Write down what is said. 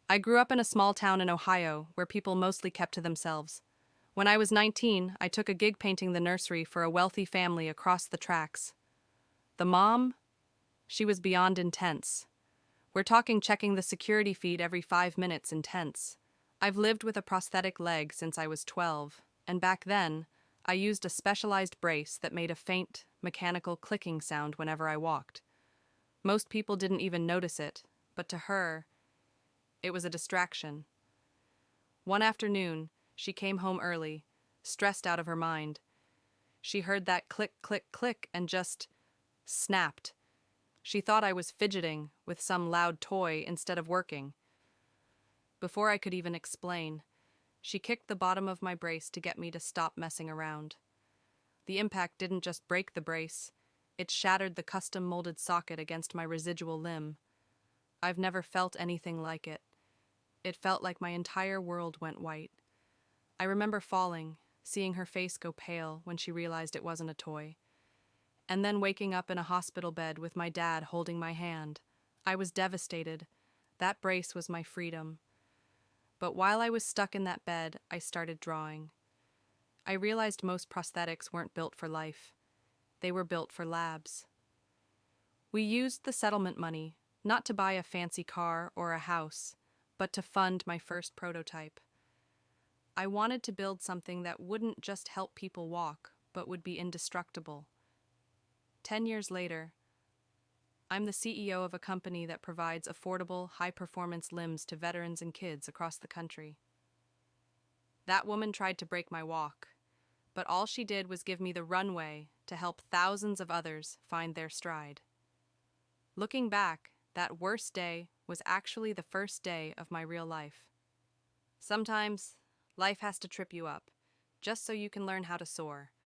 I grew up in a small town in Ohio where people mostly kept to themselves. When I was 19, I took a gig painting the nursery for a wealthy family across the tracks. The mom? She was beyond intense. We're talking checking the security feed every 5 minutes intense. I've lived with a prosthetic leg since I was 12, and back then, I used a specialized brace that made a faint, mechanical clicking sound whenever I walked. Most people didn't even notice it, but to her, it was a distraction. One afternoon, she came home early, stressed out of her mind. She heard that click, click, click and just snapped. She thought I was fidgeting with some loud toy instead of working. Before I could even explain, she kicked the bottom of my brace to get me to stop messing around. The impact didn't just break the brace, it shattered the custom-molded socket against my residual limb. I've never felt anything like it. It felt like my entire world went white. I remember falling, seeing her face go pale when she realized it wasn't a toy, and then waking up in a hospital bed with my dad holding my hand. I was devastated. That brace was my freedom. But while I was stuck in that bed, I started drawing. I realized most prosthetics weren't built for life. They were built for labs. We used the settlement money, not to buy a fancy car or a house, but to fund my first prototype. I wanted to build something that wouldn't just help people walk, but would be indestructible. 10 years later, I'm the CEO of a company that provides affordable, high-performance limbs to veterans and kids across the country. That woman tried to break my walk, but all she did was give me the runway to help thousands of others find their stride. Looking back, that worst day was actually the first day of my real life. Sometimes, life has to trip you up, just so you can learn how to soar.